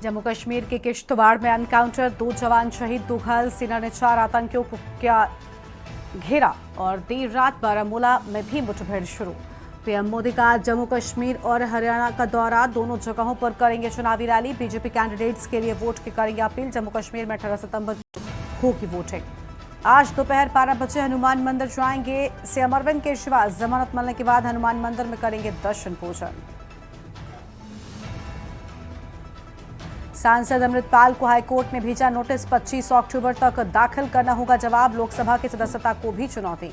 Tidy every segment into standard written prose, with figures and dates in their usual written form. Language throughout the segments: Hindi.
जम्मू कश्मीर के किश्तवाड़ में एनकाउंटर, 2 जवान शहीद, 2 घायल, सेना ने 4 आतंकियों को किया घेरा और देर रात बारामूला में भी मुठभेड़ शुरू। पीएम मोदी का जम्मू कश्मीर और हरियाणा का दौरा, दोनों जगहों पर करेंगे चुनावी रैली। बीजेपी कैंडिडेट्स के लिए वोट की करेंगे अपील। जम्मू कश्मीर में 18 सितंबर को होगी वोटिंग। आज दोपहर 12 बजे हनुमान मंदिर जाएंगे सीएम अरविंद केजरीवाल। जमानत मिलने के बाद हनुमान मंदिर में करेंगे दर्शन पूजन। सांसद अमृतपाल को हाईकोर्ट ने भेजा नोटिस, 25 अक्टूबर तक दाखिल करना होगा जवाब। लोकसभा की सदस्यता को भी चुनौती।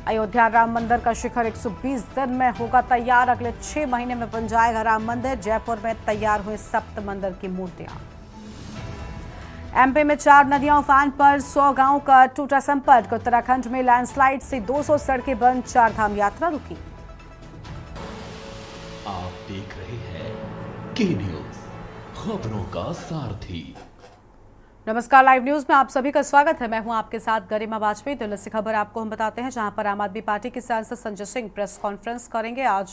अयोध्या राम मंदिर का शिखर 120 दिन में होगा तैयार। अगले 6 महीने में बन जाएगा राम मंदिर। जयपुर में तैयार हुए सप्त मंदिर की मूर्तियां। एमपी में 4 नदियां उफान पर, 100 गांवों का टूटा संपर्क। उत्तराखंड में लैंडस्लाइड से 200 सड़कें बंद, 4 धाम यात्रा रुकी। आप देख रहे हैं के न्यूज, खबरों का सारथी। नमस्कार, लाइव न्यूज में आप सभी का स्वागत है। मैं हूं आपके साथ गरिमा वाजपेयी। दिल्ली से खबर आपको हम बताते हैं, जहां पर आम आदमी पार्टी के सांसद संजय सिंह प्रेस कॉन्फ्रेंस करेंगे। आज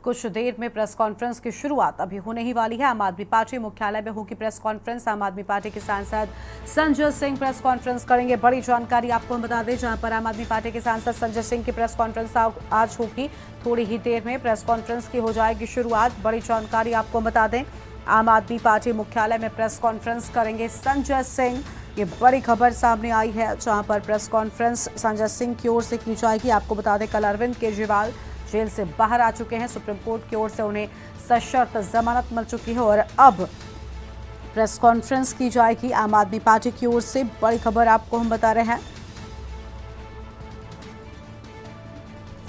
कुछ देर में प्रेस कॉन्फ्रेंस की शुरुआत अभी होने ही वाली है। आम आदमी पार्टी मुख्यालय में होगी प्रेस कॉन्फ्रेंस। आम आदमी पार्टी के सांसद संजय सिंह प्रेस कॉन्फ्रेंस करेंगे। बड़ी जानकारी आपको हम बता दें, जहां पर आम आदमी पार्टी के सांसद संजय सिंह की प्रेस कॉन्फ्रेंस आज होगी। थोड़ी ही देर में प्रेस कॉन्फ्रेंस की हो जाएगी शुरुआत। बड़ी जानकारी आपको बता दें, आम आदमी पार्टी मुख्यालय में प्रेस कॉन्फ्रेंस करेंगे संजय सिंह। ये बड़ी खबर सामने आई है, जहां पर प्रेस कॉन्फ्रेंस संजय सिंह की ओर से की जाएगी। आपको बता दें, कल अरविंद केजरीवाल जेल से बाहर आ चुके हैं। सुप्रीम कोर्ट की ओर से उन्हें सशर्त जमानत मिल चुकी है और अब प्रेस कॉन्फ्रेंस की जाएगी आम आदमी पार्टी की ओर से। बड़ी खबर आपको हम बता रहे हैं।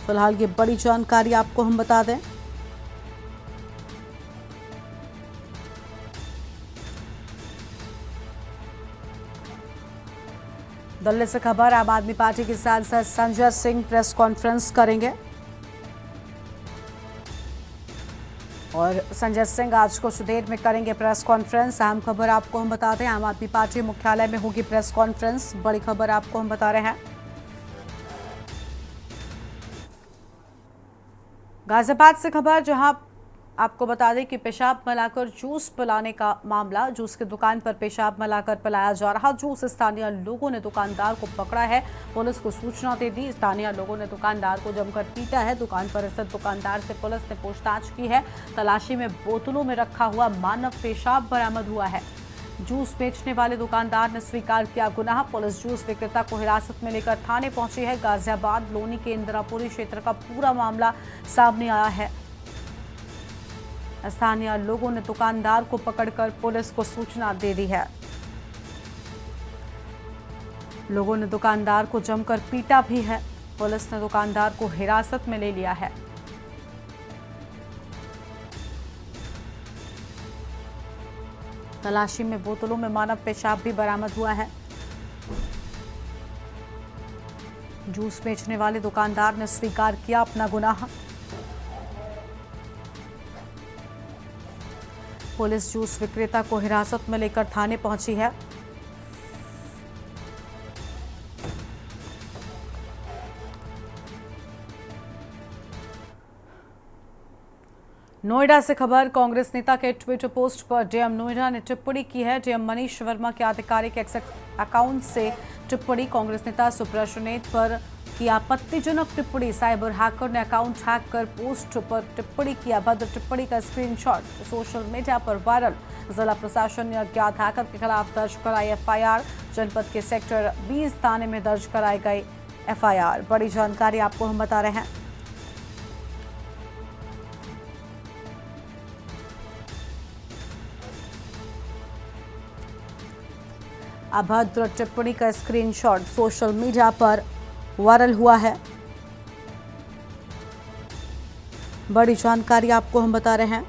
फिलहाल ये बड़ी जानकारी आपको हम बता दें। दिल्ली से खबर, आम आदमी पार्टी के सांसद संजय सिंह प्रेस कॉन्फ्रेंस करेंगे और संजय सिंह आज कुछ देर में करेंगे प्रेस कॉन्फ्रेंस। अहम खबर आपको हम बता दें, आम आदमी पार्टी मुख्यालय में होगी प्रेस कॉन्फ्रेंस। बड़ी खबर आपको हम बता रहे हैं। गाजियाबाद से खबर, जहां आपको बता दें कि पेशाब मिलाकर जूस पिलाने का मामला। जूस की दुकान पर पेशाब मिलाकर पिलाया जा रहा जूस। स्थानीय लोगों ने दुकानदार को पकड़ा है, पुलिस को सूचना दे दी। स्थानीय लोगों ने दुकानदार को जमकर पीटा है। दुकान पर स्थित दुकानदार से पुलिस ने पूछताछ की है। तलाशी में बोतलों में रखा हुआ मानव पेशाब बरामद हुआ है। जूस बेचने वाले दुकानदार ने स्वीकार किया गुनाह। पुलिस जूस विक्रेता को हिरासत में लेकर थाने पहुंची है। गाजियाबाद लोनी के इंदिरापुरी क्षेत्र का पूरा मामला सामने आया है। स्थानीय लोगों ने दुकानदार को पकड़कर पुलिस को सूचना दे दी है। लोगों ने दुकानदार को जमकर पीटा भी है। पुलिस ने दुकानदार को हिरासत में ले लिया है। तलाशी में बोतलों में मानव पेशाब भी बरामद हुआ है। जूस बेचने वाले दुकानदार ने स्वीकार किया अपना गुनाह। पुलिस जूस विक्रेता को हिरासत में लेकर थाने पहुंची है। नोएडा से खबर, कांग्रेस नेता के ट्विटर पोस्ट पर डीएम नोएडा ने टिप्पणी की है। डीएम मनीष वर्मा के आधिकारिक एक्स अकाउंट से टिप्पणी। कांग्रेस नेता सुब्रशनेत पर की आपत्तिजनक टिप्पणी। साइबर हैकर ने अकाउंट हैक कर पोस्ट पर टिप्पणी किया। भद्र टिप्पणी का स्क्रीनशॉट सोशल मीडिया पर वायरल। जिला प्रशासन ने अज्ञात हैकर के खिलाफ दर्ज कराई एफआईआर। जनपद के सेक्टर 20 थाने में दर्ज कराई गई एफआईआर। बड़ी जानकारी आपको हम बता रहे हैं। अभद्र टिप्पणी का स्क्रीनशॉट सोशल मीडिया पर वायरल हुआ है। बड़ी जानकारी आपको हम बता रहे हैं।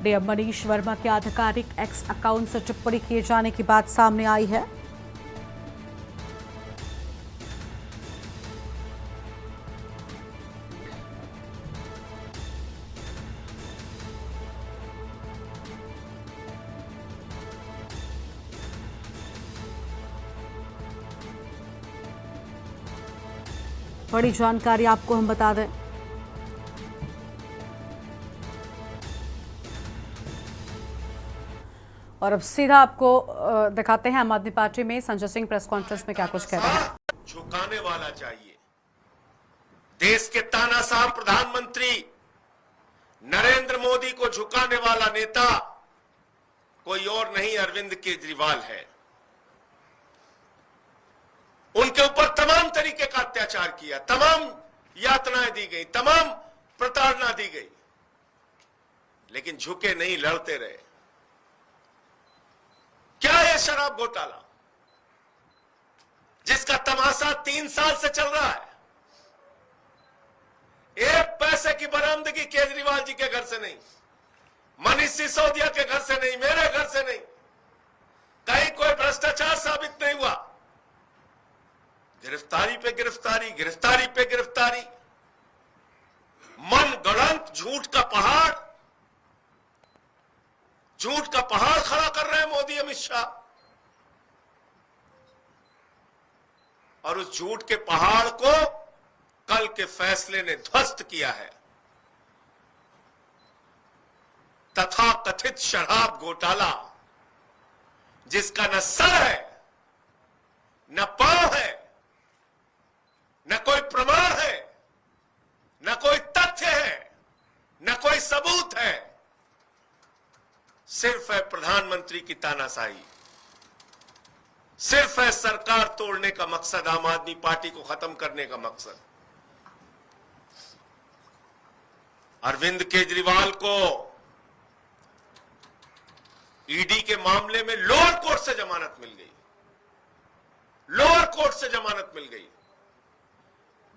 डीएम मनीष वर्मा के आधिकारिक एक्स अकाउंट से टिप्पणी किए जाने की बात सामने आई है। बड़ी जानकारी आपको हम बता दें। और अब सीधा आपको दिखाते हैं आम आदमी पार्टी में संजय सिंह प्रेस कॉन्फ्रेंस में क्या कुछ कह रहे हैं। झुकाने वाला चाहिए। देश के तानाशाह प्रधानमंत्री नरेंद्र मोदी को झुकाने वाला नेता कोई और नहीं, अरविंद केजरीवाल है। उनके ऊपर तमाम तरीके का अत्याचार किया, तमाम यातनाएं दी गई, तमाम प्रताड़ना दी गई, लेकिन झुके नहीं, लड़ते रहे। क्या है शराब घोटाला जिसका तमाशा 3 साल से चल रहा है? एक पैसे की बरामदगी केजरीवाल जी के घर से नहीं, मनीष सिसोदिया के घर से नहीं, मेरे घर से नहीं, कहीं कोई भ्रष्टाचार साबित नहीं हुआ। गिरफ्तारी पे गिरफ्तारी, गिरफ्तारी पे गिरफ्तारी, मन गढ़ंत झूठ का पहाड़, झूठ का पहाड़ खड़ा कर रहे हैं मोदी अमित शाह। और उस झूठ के पहाड़ को कल के फैसले ने ध्वस्त किया है। तथा कथित शराब घोटाला जिसका न सर है, न पांव है, न कोई प्रमाण है, न कोई तथ्य है, न कोई सबूत है, सिर्फ है प्रधानमंत्री की तानाशाही, सिर्फ है सरकार तोड़ने का मकसद, आम आदमी पार्टी को खत्म करने का मकसद। अरविंद केजरीवाल को ईडी के मामले में लोअर कोर्ट से जमानत मिल गई, लोअर कोर्ट से जमानत मिल गई।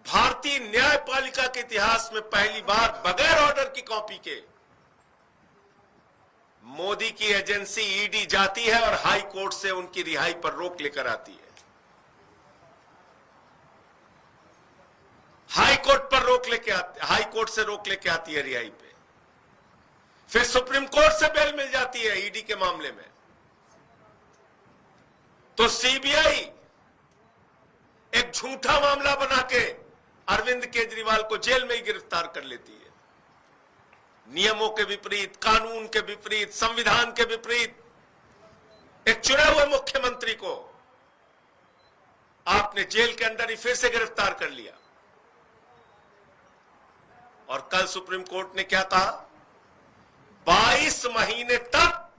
भारतीय न्यायपालिका के इतिहास में पहली बार बगैर ऑर्डर की कॉपी के मोदी की एजेंसी ईडी जाती है और हाई कोर्ट से उनकी रिहाई पर रोक लेकर आती है। हाई कोर्ट पर रोक लेके आती, हाई कोर्ट से रोक लेके आती है रिहाई पे, फिर सुप्रीम कोर्ट से बेल मिल जाती है ईडी के मामले में। तो सीबीआई एक झूठा मामला बना के अरविंद केजरीवाल को जेल में ही गिरफ्तार कर लेती है। नियमों के विपरीत, कानून के विपरीत, संविधान के विपरीत एक चुने हुए मुख्यमंत्री को आपने जेल के अंदर ही फिर से गिरफ्तार कर लिया। और कल सुप्रीम कोर्ट ने क्या कहा? 22 महीने तक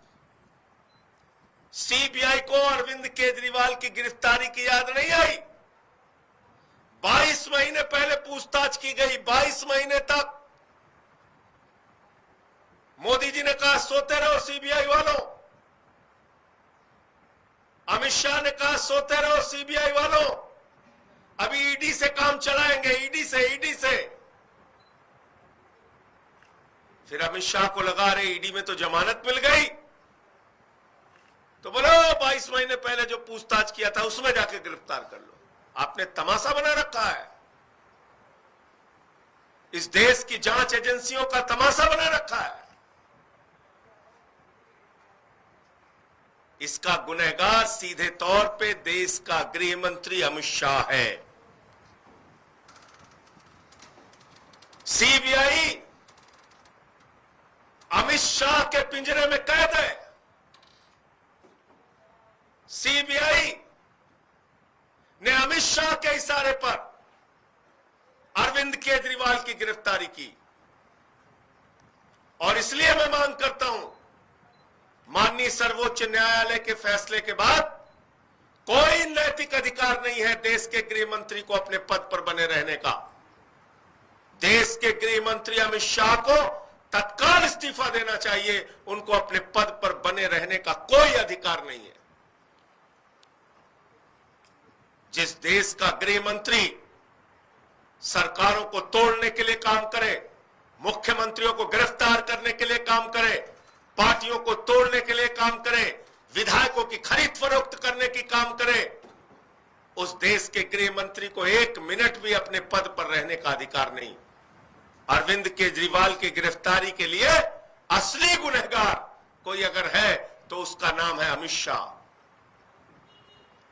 सीबीआई को अरविंद केजरीवाल की गिरफ्तारी की याद नहीं आई। 22 महीने पहले पूछताछ की गई, 22 महीने तक मोदी जी ने कहा सोते रहो सीबीआई वालों, अमित शाह ने कहा सोते रहो सीबीआई वालों, अभी ईडी से काम चलाएंगे, ईडी से। फिर अमित शाह को लगा रहे ईडी में तो जमानत मिल गई, तो बोलो 22 महीने पहले जो पूछताछ किया था उसमें जाके गिरफ्तार कर लो। आपने तमाशा बना रखा है, इस देश की जांच एजेंसियों का तमाशा बना रखा है। इसका गुनहगार सीधे तौर पे देश का गृह मंत्री अमित शाह है। सीबीआई अमित शाह के पिंजरे में कैद है। सीबीआई ने अमित शाह के इशारे पर अरविंद केजरीवाल की गिरफ्तारी की। और इसलिए मैं मांग करता हूं, माननीय सर्वोच्च न्यायालय के फैसले के बाद कोई नैतिक अधिकार नहीं है देश के गृह मंत्री को अपने पद पर बने रहने का। देश के गृह मंत्री अमित शाह को तत्काल इस्तीफा देना चाहिए, उनको अपने पद पर बने रहने का कोई अधिकार नहीं है। जिस देश का गृह मंत्री सरकारों को तोड़ने के लिए काम करे, मुख्यमंत्रियों को गिरफ्तार करने के लिए काम करे, पार्टियों को तोड़ने के लिए काम करे, विधायकों की खरीद फरोख्त करने की काम करे, उस देश के गृह मंत्री को 1 मिनट भी अपने पद पर रहने का अधिकार नहीं। अरविंद केजरीवाल की गिरफ्तारी के लिए असली गुनहगार कोई अगर है तो उसका नाम है अमित शाह।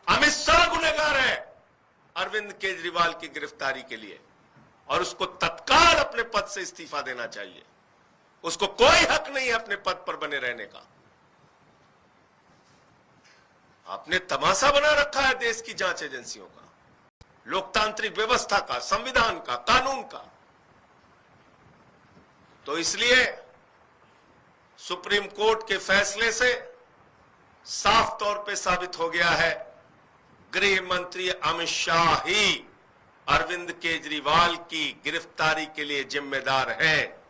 अमित शाह गुनहगार है। अरविंद केजरीवाल की गिरफ्तारी के लिए और उसको तत्काल अपने पद से इस्तीफा देना चाहिए। उसको कोई हक नहीं है अपने पद पर बने रहने का। आपने तमाशा बना रखा है देश की जांच एजेंसियों का, लोकतांत्रिक व्यवस्था का, संविधान का, कानून का। तो इसलिए सुप्रीम कोर्ट के फैसले से साफ तौर पे साबित हो गया है गृह मंत्री अमित शाह ही अरविंद केजरीवाल की गिरफ्तारी के लिए जिम्मेदार हैं।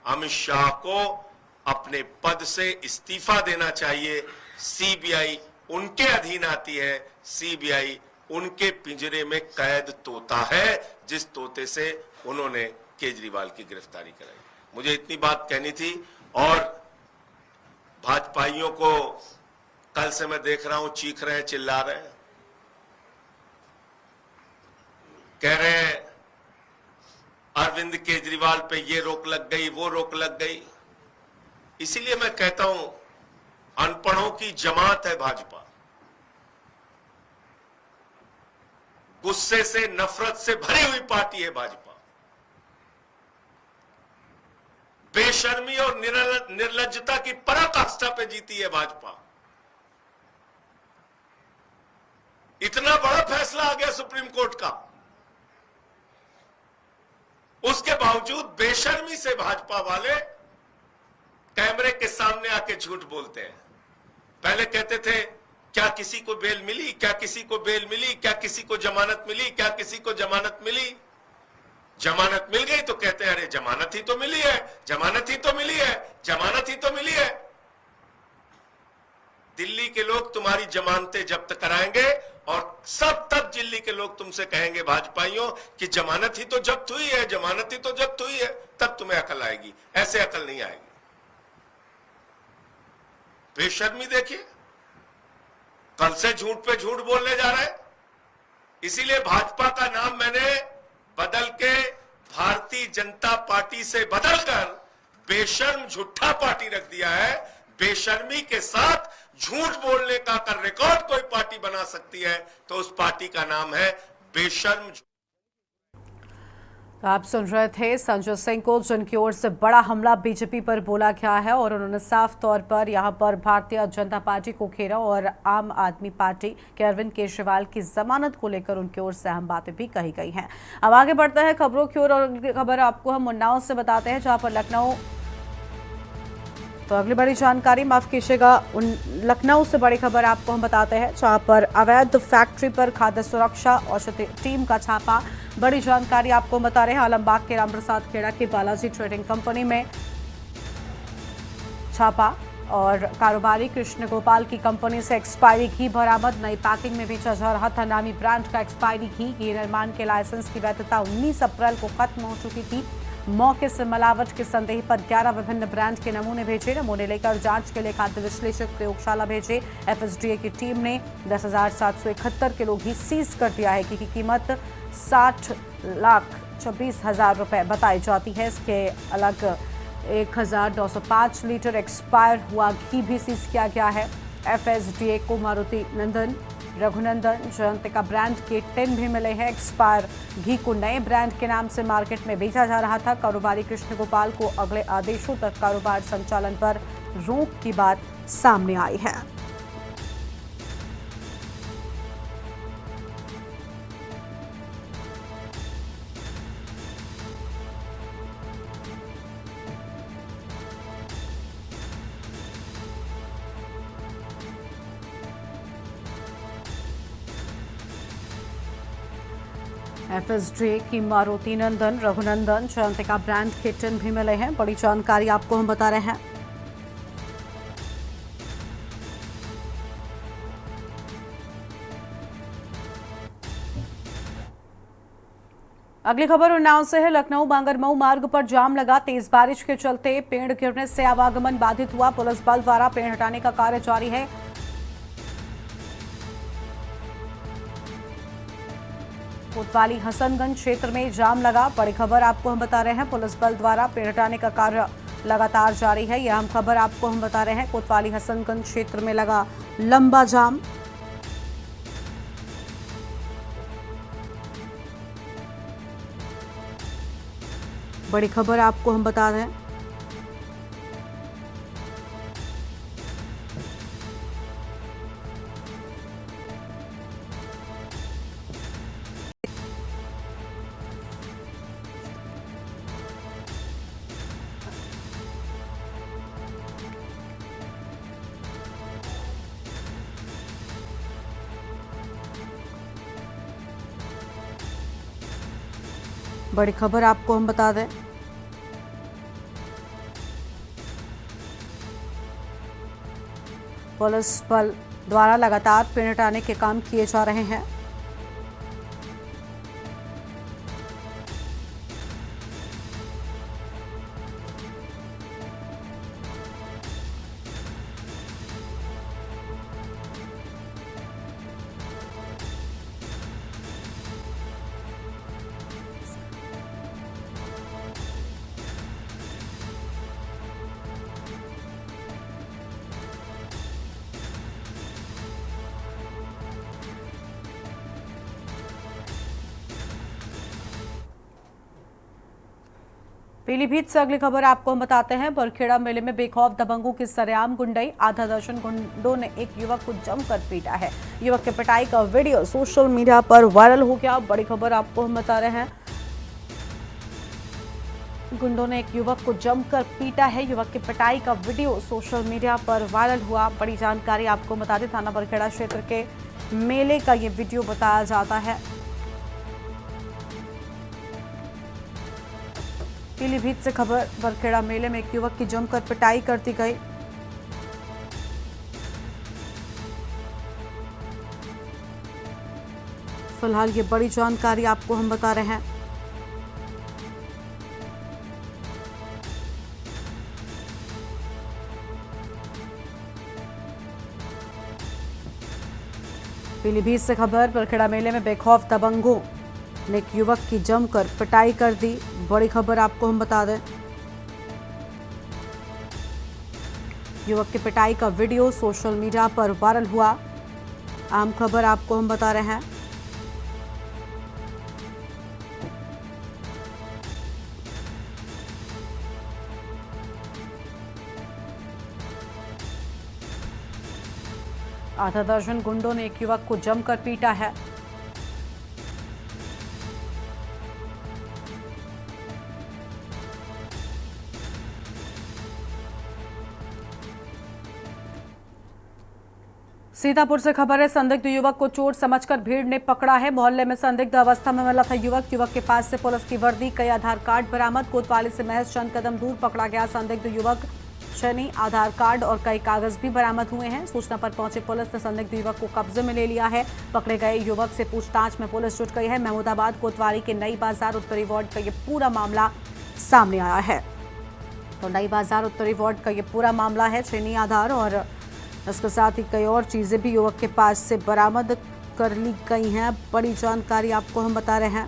अमित शाह को अपने पद से इस्तीफा देना चाहिए। सीबीआई उनके अधीन आती है, सीबीआई उनके पिंजरे में कैद तोता है जिस तोते से उन्होंने केजरीवाल की गिरफ्तारी कराई। मुझे इतनी बात कहनी थी। और भाजपाइयों को कल से मैं देख रहा हूं चीख रहे हैं, चिल्ला रहे हैं, कह रहे हैं अरविंद केजरीवाल पे ये रोक लग गई, वो रोक लग गई। इसीलिए मैं कहता हूं अनपढ़ों की जमात है भाजपा, गुस्से से, नफरत से भरी हुई पार्टी है भाजपा। बेशर्मी और निर्लज्जता की पराकाष्ठा पे जीती है भाजपा। इतना बड़ा फैसला आ गया सुप्रीम कोर्ट का, उसके बावजूद बेशर्मी से भाजपा वाले कैमरे के सामने आके झूठ बोलते हैं। पहले कहते थे क्या किसी को बेल मिली, क्या किसी को बेल मिली, क्या किसी को जमानत मिली, क्या किसी को जमानत मिली। जमानत मिल गई तो कहते हैं अरे जमानत ही तो मिली है, जमानत ही तो मिली है, जमानत ही तो मिली है। दिल्ली के लोग तुम्हारी जमानतें जब्त कराएंगे और सब तब दिल्ली के लोग तुमसे कहेंगे भाजपाइयों कि जमानत ही तो जब्त हुई है, जमानत ही तो जब्त हुई है, तब तुम्हें अकल आएगी। ऐसे अकल नहीं आएगी। बेशर्मी देखिए, कल से झूठ पे झूठ बोलने जा रहे हैं। इसीलिए भाजपा का नाम मैंने बदल के भारतीय जनता पार्टी से बदलकर बेशर्म झूठा पार्टी रख दिया है। बेशर्मी के साथ झूठ बोलने का अगर रिकॉर्ड कोई पार्टी बना सकती है तो उस पार्टी का नाम है बेशर्म। आप सुन रहे थे संजय सिंह को, जिनकी ओर से बड़ा हमला बीजेपी पर बोला गया है और उन्होंने साफ तौर पर यहां पर भारतीय जनता पार्टी को घेरा और आम आदमी पार्टी के अरविंद केजरीवाल की जमानत को लेकर उनकी ओर से अहम बातें भी कही गई हैं। अब आगे बढ़ते हैं खबरों की ओर और खबर आपको हम उन्नाव से बताते हैं, जहां पर लखनऊ, तो अगली बड़ी जानकारी, माफ कीजिएगा, लखनऊ से बड़ी खबर आपको हम बताते हैं, जहां पर अवैध फैक्ट्री पर खाद्य सुरक्षा औषधि टीम का छापा। बड़ी जानकारी आपको बता रहे हैं, आलमबाग के रामप्रसाद खेड़ा की बालाजी ट्रेडिंग कंपनी में छापा और कारोबारी कृष्ण गोपाल की कंपनी से एक्सपायरी घी बरामद। नई पैकिंग में बेचा जा रहा था नामी ब्रांड का एक्सपायरी घी। घी निर्माण के लाइसेंस की वैधता 19 अप्रैल को खत्म हो चुकी थी। मौके से मिलावट के संदेह पर 11 विभिन्न ब्रांड के नमूने भेजे। नमूने लेकर जांच के लिए खाद्य विश्लेषक प्रयोगशाला भेजे। एफएसडीए की टीम ने 10,771 किलो घी सीज कर दिया है। घी की कीमत 60,26,000 रुपए बताई जाती है। इसके अलग 1,905 लीटर एक्सपायर हुआ घी भी सीज किया गया है। एफएसडीए को मारुति नंदन, रघुनंदन, जयंतिका ब्रांड के टिन भी मिले हैं। एक्सपायर घी को नए ब्रांड के नाम से मार्केट में बेचा जा रहा था। कारोबारी कृष्ण गोपाल को अगले आदेशों तक कारोबार संचालन पर रोक की बात सामने आई है। एफएसडीए की मारुति नंदन, रघुनंदन, जयंतिका ब्रांड के टिन भी मिले हैं। बड़ी जानकारी आपको हम बता रहे हैं। अगली खबर उन्नाव से है। लखनऊ बांगरमऊ मार्ग पर जाम लगा। तेज बारिश के चलते पेड़ गिरने से आवागमन बाधित हुआ। पुलिस बल द्वारा पेड़ हटाने का कार्य जारी है। कोतवाली हसनगंज क्षेत्र में जाम लगा। बड़ी खबर आपको हम बता रहे हैं, पुलिस बल द्वारा पेड़ हटाने का कार्य लगातार जारी है। यह अहम खबर आपको हम बता रहे हैं। कोतवाली हसनगंज क्षेत्र में लगा लंबा जाम। बड़ी खबर आपको हम बता दें, बड़ी खबर आपको हम बता दें, पुलिस बल द्वारा लगातार पेड़ हटाने के काम किए जा रहे हैं। पीलीभीत से अगली खबर आपको हम बताते हैं। बरखेड़ा मेले में बेखौफ दबंगों की सरेआम गुंडाई, आधा दर्जन गुंडों ने एक युवक को जमकर पीटा है। युवक के पिटाई का वीडियो सोशल मीडिया पर वायरल हो गया। बड़ी खबर आपको हम बता रहे हैं, गुंडों ने एक युवक को जमकर पीटा है। युवक की पिटाई का वीडियो सोशल मीडिया पर वायरल हुआ। बड़ी जानकारी आपको बता दें, थाना बरखेड़ा क्षेत्र के मेले का ये वीडियो बताया जाता है। पीलीभीत से खबर, बरखेड़ा मेले में एक युवक की जमकर पिटाई कर दी गई। फिलहाल ये बड़ी जानकारी आपको हम बता रहे हैं। पीलीभीत से खबर, बरखेड़ा मेले में बेखौफ दबंगों ने एक युवक की जमकर पिटाई कर दी। बड़ी खबर आपको हम बता दें, युवक की पिटाई का वीडियो सोशल मीडिया पर वायरल हुआ। आम खबर आपको हम बता रहे हैं। आधा दर्जन गुंडों ने एक युवक को जमकर पीटा है। सीतापुर से खबर है, संदिग्ध युवक को चोर समझकर भीड़ ने पकड़ा है। मोहल्ले में संदिग्ध अवस्था में मिला था युवक के पास से पुलिस की वर्दी, कई आधार कार्ड बरामद। कोतवाली से महज चंद कदम दूर पकड़ा गया संदिग्ध युवक। शनि आधार कार्ड और कई कागज भी बरामद हुए हैं। सूचना पर पहुंची पुलिस ने संदिग्ध युवक को कब्जे में ले लिया है। पकड़े गए युवक से पूछताछ में पुलिस जुट गई है। महमूदाबाद कोतवाली के नई बाजार उत्तरी वार्ड का ये पूरा मामला सामने आया है। तो नई बाजार उत्तरी वार्ड का ये पूरा मामला है। शनि आधार और इसके साथ ही कई और चीजें भी युवक के पास से बरामद कर ली गई हैं। बड़ी जानकारी आपको हम बता रहे हैं।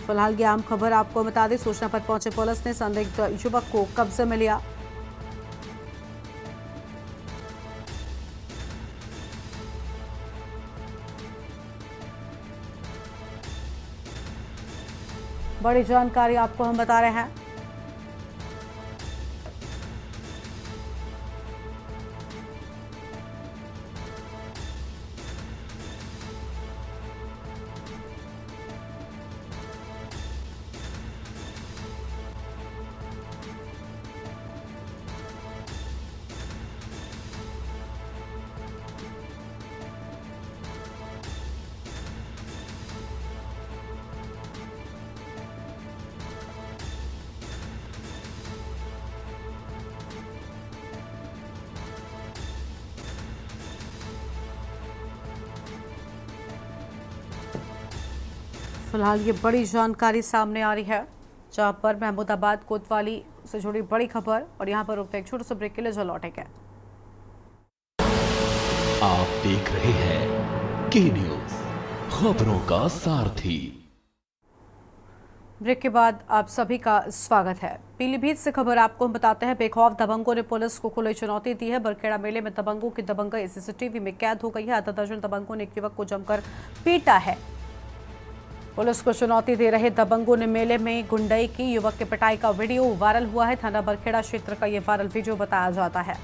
फिलहाल ये आम खबर आपको बता दें, सूचना पर पहुंचे पुलिस ने संदिग्ध युवक को कब्जे में लिया। बड़ी जानकारी आपको हम बता रहे हैं। फिलहाल ये बड़ी जानकारी सामने आ रही है, जहां पर महमूदाबाद कोतवाली से जुड़ी बड़ी खबर। और यहां पर रुकते एक छोटे से ब्रेक के लिए जो लौटेंगे। आप देख रहे हैं के न्यूज, खबरों का सारथी। ब्रेक के बाद आप सभी का स्वागत है। पीलीभीत से खबर आपको हम बताते हैं, बेखौफ दबंगों ने पुलिस को खुली चुनौती दी है। बरखेड़ा मेले में दबंगों की दबंगई सीसीटीवी में कैद हो गई है। आधा दर्जन दबंगों ने एक युवक को जमकर पीटा है। पुलिस को चुनौती दे रहे दबंगों ने मेले में गुंडई की, युवक की पिटाई का वीडियो वायरल हुआ है। थाना बरखेड़ा क्षेत्र का ये वायरल वीडियो बताया जाता है।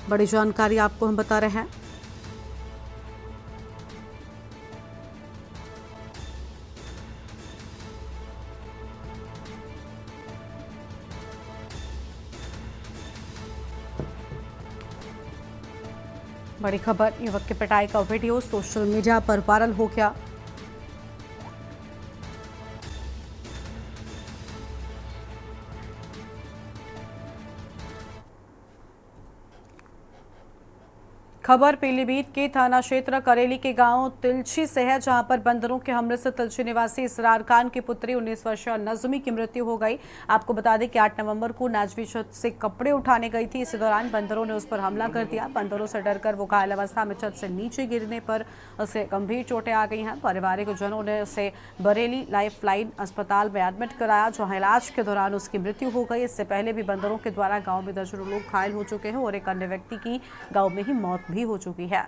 बड़ी जानकारी आपको हम बता रहे हैं। बड़ी खबर, युवक की पिटाई का वीडियो सोशल मीडिया पर वायरल हो गया। खबर पीलीभीत के थाना क्षेत्र करेली के गांव तिलछी से है, जहां पर बंदरों के हमले से तिलछी निवासी इसरार खान की पुत्री 19 वर्षीय नजमी की मृत्यु हो गई। आपको बता दें कि 8 नवंबर को नाजवी छत से कपड़े उठाने गई थी। इसी दौरान बंदरों ने उस पर हमला कर दिया। बंदरों से डरकर वो घायल अवस्था में छत से नीचे गिरने पर उसे गंभीर चोटें आ गई हैं। पारिवारिक जनों ने उसे बरेली लाइफलाइन अस्पताल में एडमिट कराया, जहां इलाज के दौरान उसकी मृत्यु हो गई। इससे पहले भी बंदरों के द्वारा गाँव में दर्जनों लोग घायल हो चुके हैं और एक अन्य व्यक्ति की गाँव में ही मौत भी हो चुकी है।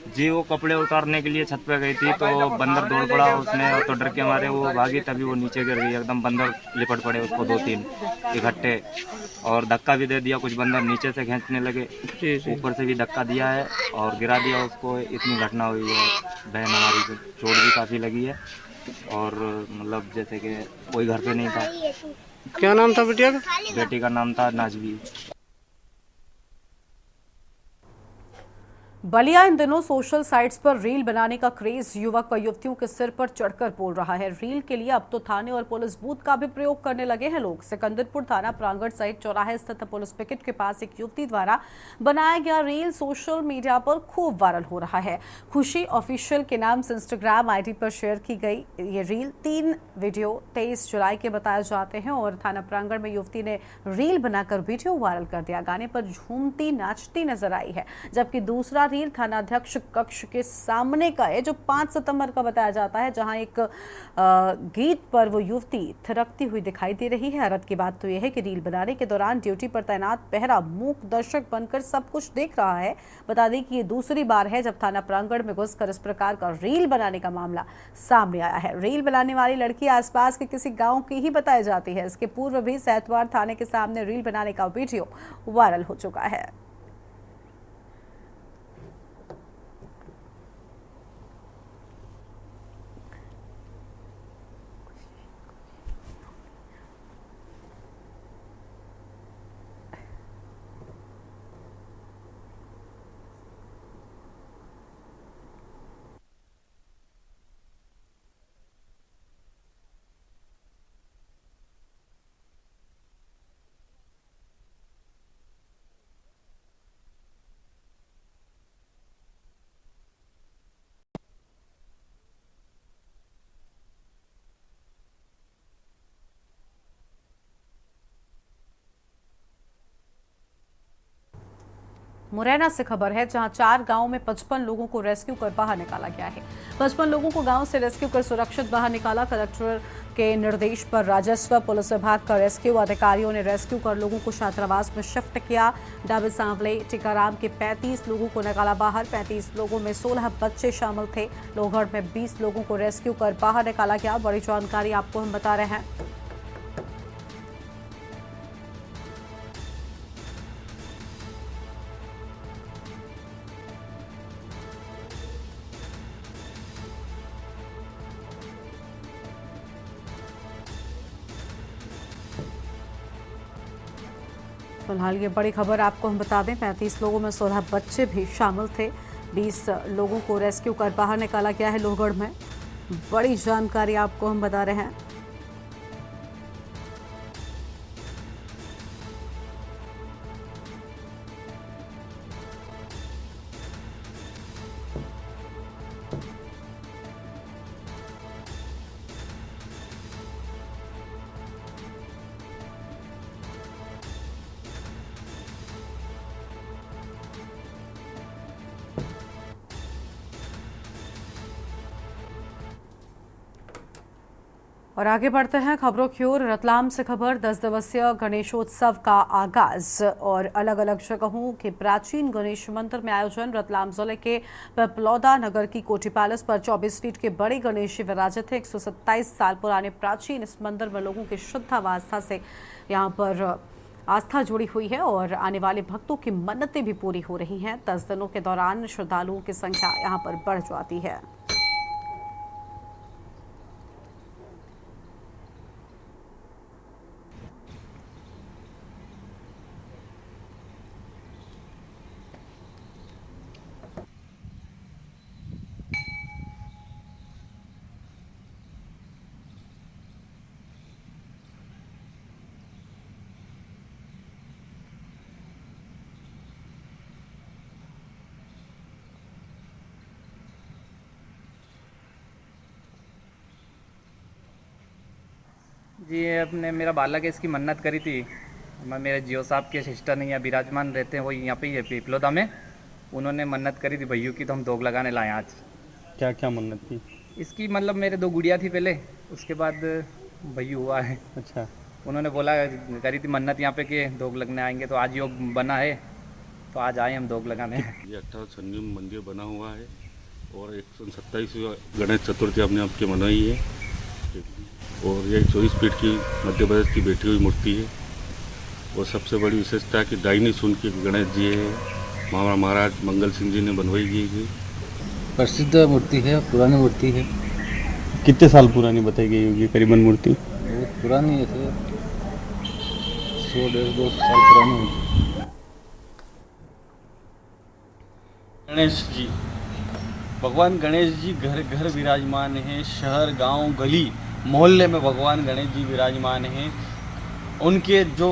जी वो कपड़े उतारने के लिए छत पे गई थी तो बंदर दौड़ पड़ा उसने, तो डर के मारे वो भागी, तभी वो नीचे गिर गई। एकदम बंदर लिपट पड़े उसको 2-3 इकट्ठे, और धक्का भी दे दिया। कुछ बंदर नीचे से खींचने लगे, ऊपर से भी धक्का दिया है और गिरा दिया उसको। इतनी घटना हुई है। बहन हमारी को चोट भी काफ़ी लगी है, और मतलब जैसे कि कोई घर पे नहीं था। क्या नाम था बेटिया का? बेटी का नाम था नाजवी। बलिया इन दिनों सोशल साइट्स पर रील बनाने का क्रेज युवक व युवतियों के सिर पर चढ़कर बोल रहा है। रील के लिए अब तो थाने और पुलिस बूथ का भी प्रयोग करने लगे हैं लोग। सिकंदरपुर थाना प्रांगण सहित चौराहे स्थित पुलिस पिकेट के पास एक युवती द्वारा बनाया गया रील सोशल मीडिया पर खूब वायरल हो रहा है। खुशी ऑफिशियल के नाम से इंस्टाग्राम आईडी पर शेयर की गई ये रील 3 वीडियो 23 जुलाई के बताए जाते हैं और थाना प्रांगण में युवती ने रील बनाकर वीडियो वायरल कर दिया। गाने पर झूमती नाचती नजर आई है, जबकि दूसरा रील थानाध्यक्ष कक्ष के सामने का है जो 5 सितंबर का बताया जाता है, जहां एक गीत पर वो युवती थिरकती हुई दिखाई दे रही है। हैरत की बात तो यह है कि रील बनाने के दौरान ड्यूटी पर तैनात पहरा मूक दर्शक बनकर सब कुछ देख रहा है। बता दें कि ये दूसरी बार है जब थाना प्रांगण में घुसकर इस प्रकार का रील बनाने का मामला सामने आया है। रील बनाने वाली लड़की आसपास के किसी गाँव की ही बताई जाती है। इसके पूर्व भी सैतवाड़ थाने के सामने रील बनाने का वीडियो वायरल हो चुका है। मुरैना से खबर है, जहां 4 गांवों में 55 लोगों को रेस्क्यू कर बाहर निकाला गया है। 55 लोगों को गांव से रेस्क्यू कर सुरक्षित बाहर निकाला। कलेक्टर के निर्देश पर राजस्व पुलिस विभाग का रेस्क्यू अधिकारियों ने रेस्क्यू कर लोगों को छात्रावास में शिफ्ट किया। डाबे सांवले टीकाराम के 35 लोगों को निकाला बाहर। 35 लोगों में 16 बच्चे शामिल थे। लोहगढ़ में 20 लोगों को रेस्क्यू कर बाहर निकाला गया। बड़ी जानकारी आपको हम बता रहे हैं। फिलहाल ये बड़ी खबर आपको हम बता दें, 35 लोगों में 16 बच्चे भी शामिल थे। 20 लोगों को रेस्क्यू कर बाहर निकाला गया है लोहगढ़ में। बड़ी जानकारी आपको हम बता रहे हैं। और आगे बढ़ते हैं खबरों की ओर। रतलाम से खबर। 10 दिवसीय गणेशोत्सव का आगाज और अलग अलग जगहों के प्राचीन गणेश मंदिर में आयोजन। रतलाम जिले के पिपलौदा नगर की कोठी पैलेस पर 24 फीट के बड़े गणेश विराजित हैं। 127 साल पुराने प्राचीन इस मंदिर में लोगों की श्रद्धा व आस्था से यहाँ पर आस्था जुड़ी हुई है और आने वाले भक्तों की मन्नतें भी पूरी हो रही हैं। 10 दिनों के दौरान श्रद्धालुओं की संख्या यहाँ पर बढ़ जाती है। जी अपने मेरा बालक है, इसकी मन्नत करी थी। मैं मेरे जियो साहब के सिस्टर नहीं यहाँ विराजमान रहते हैं, वो यहाँ पे ही है पिपलोदा में। उन्होंने मन्नत करी थी भैयू की, तो हम दोग लगाने लाए आज। क्या क्या मन्नत थी? इसकी मतलब मेरे 2 गुड़िया थी पहले, उसके बाद भैयू हुआ है। अच्छा, उन्होंने बोला करी थी मन्नत यहाँ पे कि दोग लगने आएंगे, तो आज योग बना है तो आज आए हम दोग लगाने। ये 18 में मंदिर बना हुआ है और 127 गणेश चतुर्थी अपने आप की मनाई है और ये 24 फीट की मध्य प्रदेश की बैठी हुई मूर्ति है। और सबसे बड़ी विशेषता है कि दाहिनी सून के गणेश जी है, महाराज मंगल सिंह जी ने बनवाई गई थी। प्रसिद्ध मूर्ति है, पुरानी मूर्ति है। कितने साल पुरानी बताई गई होगी करीबन मूर्ति? बहुत पुरानी है, 100-150 साल पुरानी होगी। गणेश जी, भगवान गणेश जी घर घर विराजमान हैं। शहर गांव गली मोहल्ले में भगवान गणेश जी विराजमान हैं। उनके जो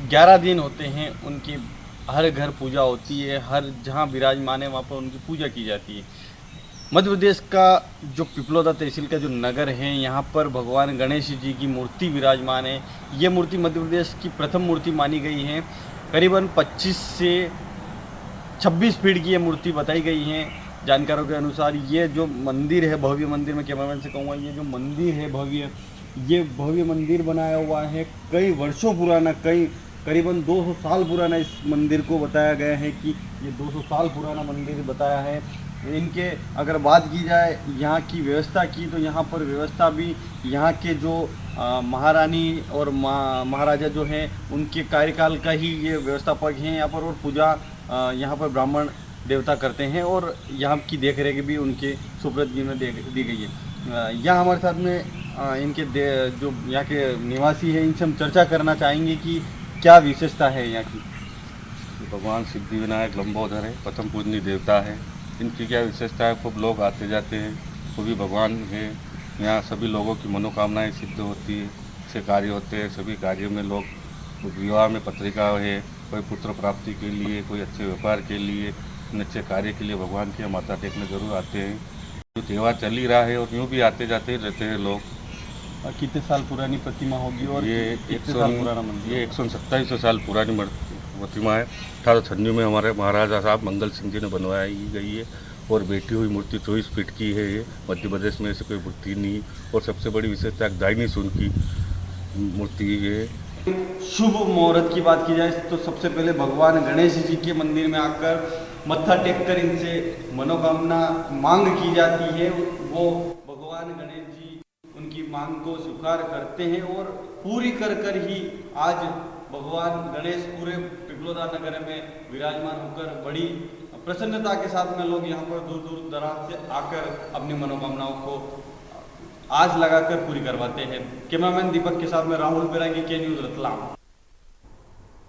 11 दिन होते हैं उनकी हर घर पूजा होती है, हर जहां विराजमान है वहां पर उनकी पूजा की जाती है। मध्य प्रदेश का जो पिपलोदा तहसील का जो नगर है, यहाँ पर भगवान गणेश जी की मूर्ति विराजमान है। ये मूर्ति मध्य प्रदेश की प्रथम मूर्ति मानी गई है। करीबन 25 से 26 फीट की ये मूर्ति बताई गई है जानकारों के अनुसार। ये जो मंदिर है भव्य मंदिर, मैं कैमरामैन से कहूँगा, ये जो मंदिर है भव्य, ये भव्य मंदिर बनाया हुआ है कई वर्षों पुराना, करीबन 200 साल पुराना इस मंदिर को बताया गया है कि ये 200 साल पुराना मंदिर बताया है। इनके अगर बात की जाए यहाँ की व्यवस्था की, तो यहाँ पर व्यवस्था भी यहाँ के जो महारानी और महाराजा जो हैं उनके कार्यकाल का ही ये व्यवस्थापक हैं यहाँ पर। और पूजा यहाँ पर ब्राह्मण देवता करते हैं और यहाँ की देखरेख भी उनके सुपुर्दगी में दी गई है। यहाँ हमारे साथ में इनके जो यहाँ के निवासी हैं, इनसे हम चर्चा करना चाहेंगे कि क्या विशेषता है यहाँ की। भगवान सिद्धिविनायक लंबोदर है, प्रथम पूजनीय देवता है। इनकी क्या विशेषता है, खूब लोग आते जाते हैं, खूबी भगवान है। यहाँ सभी लोगों की मनोकामनाएं सिद्ध होती है, अच्छे कार्य होते हैं। सभी कार्यों में लोग विवाह में पत्रिका है, कोई पुत्र प्राप्ति के लिए, कोई अच्छे व्यापार के लिए, अच्छे कार्य के लिए भगवान के माथा टेकने जरूर आते हैं। जो त्यौहार चल ही रहा है और यूँ भी आते जाते ही रहते हैं लोग। कितने साल पुरानी प्रतिमा होगी और ये कितने साल पुराना मंदिर? ये 127 साल पुरानी प्रतिमा है। 1896 में हमारे महाराजा साहब मंगल सिंह जी ने बनवाई गई है और बैठी हुई मूर्ति 24 फीट की है। ये मध्य प्रदेश में ऐसे कोई मूर्ति नहीं। और सबसे बड़ी विशेषता दाहिनी सून की मूर्ति है। शुभ मुहूर्त की बात की जाए तो सबसे पहले भगवान गणेश जी के मंदिर में आकर मत्था टेककर इनसे मनोकामना मांग की जाती है। वो भगवान गणेश जी उनकी मांग को स्वीकार करते हैं और पूरी कर ही आज भगवान गणेश पूरे पिपलोदा नगर में विराजमान होकर बड़ी प्रसन्नता के साथ में लोग यहाँ पर दूर दूर दराज से आकर अपनी मनोकामनाओं को आज लगाकर पूरी करवाते हैं। कैमरामैन दीपक के साथ में राहुल बेरागी, के न्यूज़ रतलाम।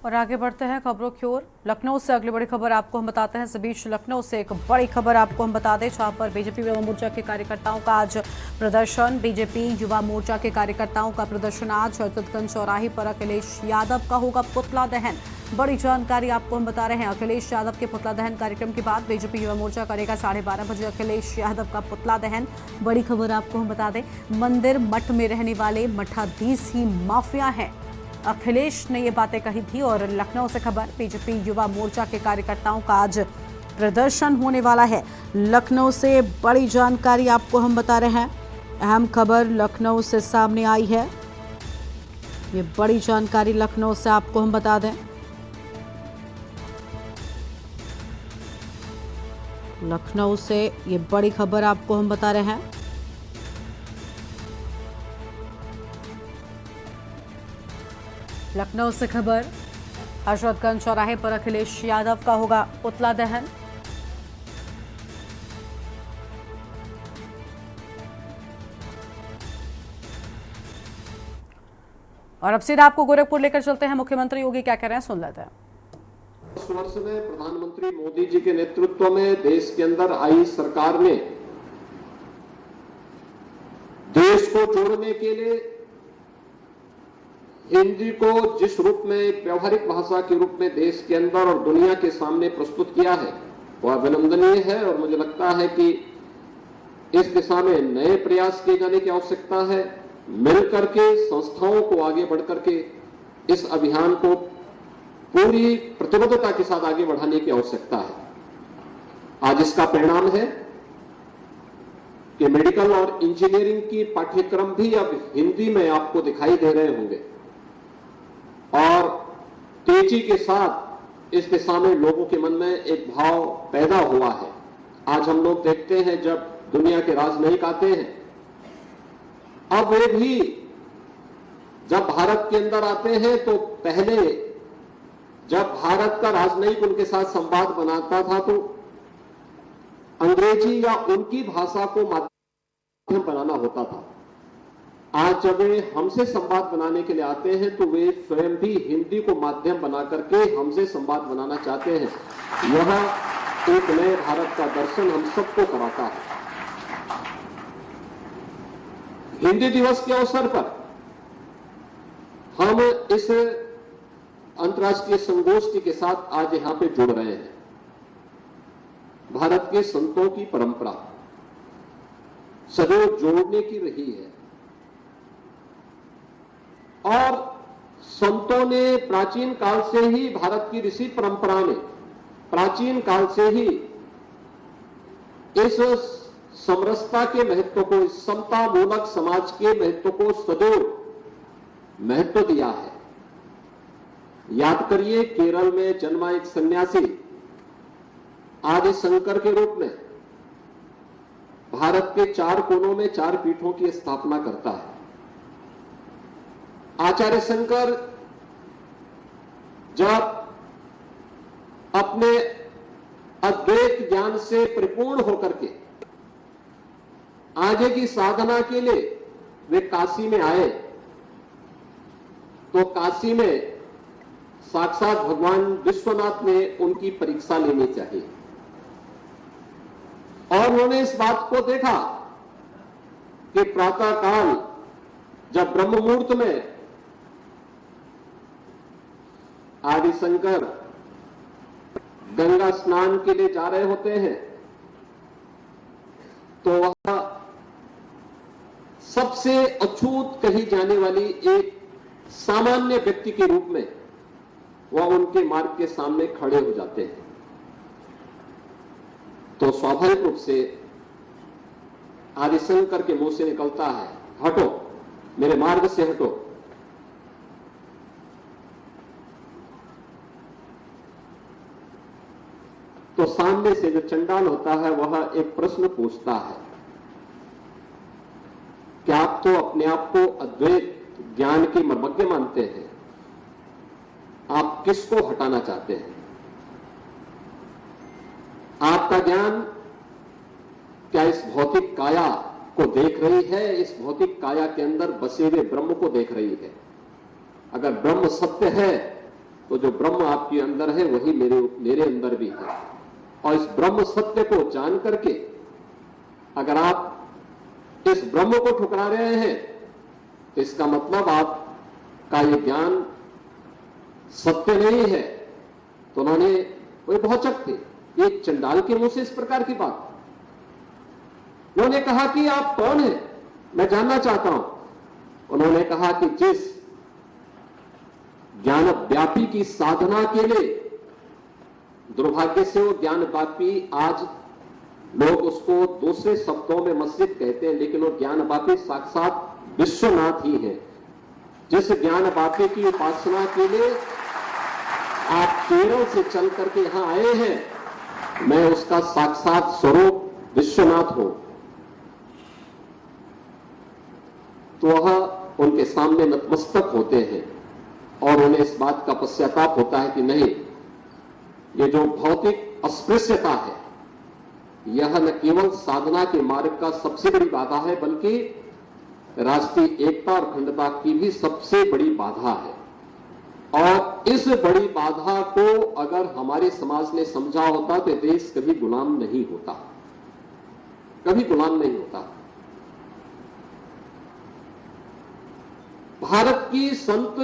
और आगे बढ़ते हैं खबरों की ओर। लखनऊ से अगली बड़ी खबर आपको हम बताते हैं। इस बीच लखनऊ से एक बड़ी खबर आपको हम बता दें, जहां पर बीजेपी युवा मोर्चा के कार्यकर्ताओं का आज प्रदर्शन। बीजेपी युवा मोर्चा के कार्यकर्ताओं का प्रदर्शन आज हजरतगंज चौराहे पर अखिलेश यादव का होगा पुतला दहन। बड़ी जानकारी आपको हम बता रहे हैं। अखिलेश यादव के पुतला दहन कार्यक्रम के बाद बीजेपी युवा मोर्चा करेगा 12:30 बजे अखिलेश यादव का पुतला दहन। बड़ी खबर आपको हम बता दें, मंदिर मठ में रहने वाले मठाधीश ही माफिया हैं, अखिलेश ने ये बातें कही थी। और लखनऊ से खबर, बीजेपी युवा मोर्चा के कार्यकर्ताओं का आज प्रदर्शन होने वाला है। लखनऊ से बड़ी जानकारी आपको हम बता रहे हैं। अहम खबर लखनऊ से सामने आई है। ये बड़ी जानकारी लखनऊ से आपको हम बता दें। लखनऊ से ये बड़ी खबर आपको हम बता रहे हैं। लखनऊ से खबर, हजरतगंज चौराहे पर अखिलेश यादव का होगा पुतला दहन। और अब सीधा आपको गोरखपुर लेकर चलते हैं। मुख्यमंत्री योगी क्या कह रहे हैं, सुन लेते हैं। इस वर्ष में प्रधानमंत्री मोदी जी के नेतृत्व में देश के अंदर आई सरकार ने देश को जोड़ने के लिए हिंदी को जिस रूप में एक व्यवहारिक भाषा के रूप में देश के अंदर और दुनिया के सामने प्रस्तुत किया है वह अभिनंदनीय है। और मुझे लगता है कि इस दिशा में नए प्रयास किए जाने की आवश्यकता है। मिलकर के संस्थाओं को आगे बढ़कर के इस अभियान को पूरी प्रतिबद्धता के साथ आगे बढ़ाने की आवश्यकता है। आज इसका परिणाम है कि मेडिकल और इंजीनियरिंग की पाठ्यक्रम भी अब हिंदी में आपको दिखाई दे रहे होंगे और तेजी के साथ इस दिशा में लोगों के मन में एक भाव पैदा हुआ है। आज हम लोग देखते हैं जब दुनिया के राजनयिक आते हैं, अब वे भी जब भारत के अंदर आते हैं तो पहले जब भारत का राजनयिक उनके साथ संवाद बनाता था तो अंग्रेजी या उनकी भाषा को माध्यम बनाना होता था। आज जब वे हमसे संवाद बनाने के लिए आते हैं तो वे स्वयं भी हिंदी को माध्यम बना करके हमसे संवाद बनाना चाहते हैं। यह एक नए भारत का दर्शन हम सबको कराता है। हिंदी दिवस के अवसर पर हम इस अंतर्राष्ट्रीय संगोष्ठी के साथ आज यहां पे जुड़ रहे हैं। भारत के संतों की परंपरा सदैव जोड़ने की रही है और संतों ने प्राचीन काल से ही, भारत की ऋषि परंपरा ने प्राचीन काल से ही इस समरसता के महत्व को, इस समता मूलक समाज के महत्व को सदैव महत्व दिया है। याद करिए, केरल में जन्मा एक सन्यासी आदि शंकर के रूप में भारत के 4 कोनों में 4 पीठों की स्थापना करता है। आचार्य शंकर जब अपने अद्वैत ज्ञान से परिपूर्ण होकर के आगे की साधना के लिए वे काशी में आए तो काशी में साक्षात भगवान विश्वनाथ ने उनकी परीक्षा लेनी चाहिए और उन्होंने इस बात को देखा कि प्रातः काल जब ब्रह्म मुहूर्त में आदि शंकर गंगा स्नान के लिए जा रहे होते हैं तो वह सबसे अछूत कही जाने वाली एक सामान्य व्यक्ति के रूप में वह उनके मार्ग के सामने खड़े हो जाते हैं। तो स्वाभाविक रूप से आदिशंकर के मुंह से निकलता है, हटो, मेरे मार्ग से हटो। तो सामने से जो चंडाल होता है वह एक प्रश्न पूछता है, क्या आप तो अपने आप को अद्वैत ज्ञान के मर्मज्ञ मानते हैं, आप किसको हटाना चाहते हैं? आपका ज्ञान क्या इस भौतिक काया को देख रही है, इस भौतिक काया के अंदर बसे हुए ब्रह्म को देख रही है? अगर ब्रह्म सत्य है तो जो ब्रह्म आपके अंदर है वही मेरे अंदर भी है। और इस ब्रह्म सत्य को जान करके अगर आप इस ब्रह्म को ठुकरा रहे हैं तो इसका मतलब आपका ये ज्ञान सत्य नहीं है। तो उन्होंने, वे भौचक थे, ये चंडाल के मुंह से इस प्रकार की बात। उन्होंने कहा कि आप कौन हैं, मैं जानना चाहता हूं। उन्होंने कहा कि जिस ज्ञान व्यापी की साधना के लिए दुर्भाग्य से वो ज्ञान व्यापी आज लोग उसको दूसरे शब्दों में मस्जिद कहते हैं, लेकिन वो ज्ञानवापी साक्षात विश्वनाथ ही है। जिस ज्ञानवापी की उपासना के लिए आप केरल से चल करके यहां आए हैं, मैं उसका साक्षात स्वरूप विश्वनाथ हूं। तो वह उनके सामने नतमस्तक होते हैं और उन्हें इस बात का पश्चाताप होता है कि नहीं, ये जो भौतिक अस्पृश्यता है यह न केवल साधना के मार्ग का सबसे बड़ी बाधा है, बल्कि राष्ट्रीय एकता और अखंडता की भी सबसे बड़ी बाधा है। और इस बड़ी बाधा को अगर हमारे समाज ने समझा होता तो देश कभी गुलाम नहीं होता, कभी गुलाम नहीं होता। भारत की संत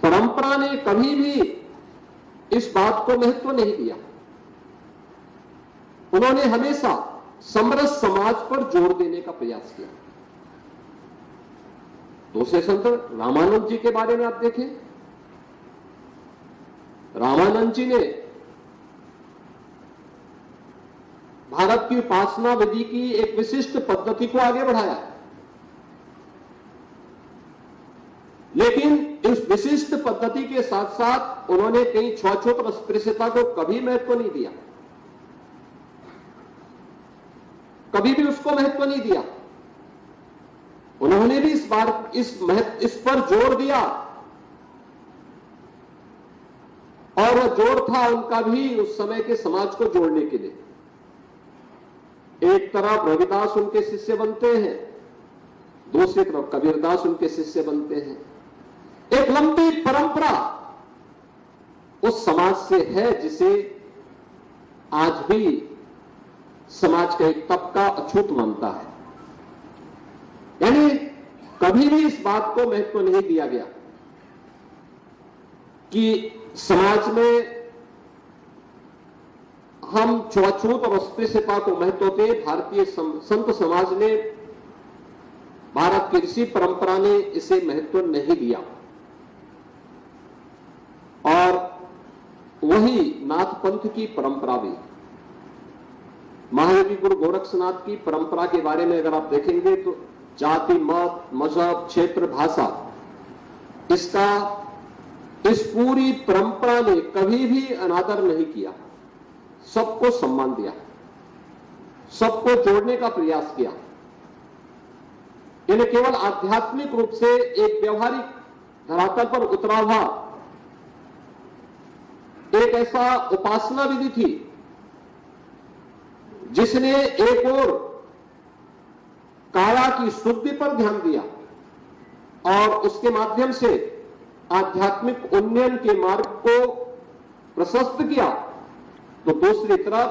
परंपरा ने कभी भी इस बात को महत्व नहीं दिया। उन्होंने हमेशा समरस समाज पर जोर देने का प्रयास किया। दूसरे संत रामानंद जी के बारे में आप देखें, रामानंद जी ने भारत की उपासना विधि की एक विशिष्ट पद्धति को आगे बढ़ाया, लेकिन इस विशिष्ट पद्धति के साथ साथ उन्होंने कहीं छुआछूत और अस्पृश्यता को कभी महत्व नहीं दिया, कभी भी उसको महत्व नहीं दिया। उन्होंने भी इस पर जोर दिया, और वह जोर था उनका भी उस समय के समाज को जोड़ने के लिए। एक तरफ रविदास उनके शिष्य बनते हैं, दूसरी तरफ कबीरदास उनके शिष्य बनते हैं। एक लंबी परंपरा उस समाज से है जिसे आज भी समाज का एक तबका अछूत मानता है। यानी कभी भी इस बात को महत्व नहीं दिया गया कि समाज में हम छुआछूत और अस्पृश्यता को महत्व दें। भारतीय संत समाज ने, भारत की ऋषि परंपरा ने इसे महत्व नहीं दिया। और वही नाथ पंथ की परंपरा भी, महायोगी गुरु गोरक्षनाथ की परंपरा के बारे में अगर आप देखेंगे तो जाति, मत, मजहब, क्षेत्र, भाषा, इसका इस पूरी परंपरा ने कभी भी अनादर नहीं किया। सबको सम्मान दिया, सबको जोड़ने का प्रयास किया। इन्हें केवल आध्यात्मिक रूप से एक व्यवहारिक धरातल पर उतरा हुआ एक ऐसा उपासना विधि थी जिसने एक और काया की शुद्धि पर ध्यान दिया और उसके माध्यम से आध्यात्मिक उन्नयन के मार्ग को प्रशस्त किया, तो दूसरी तरफ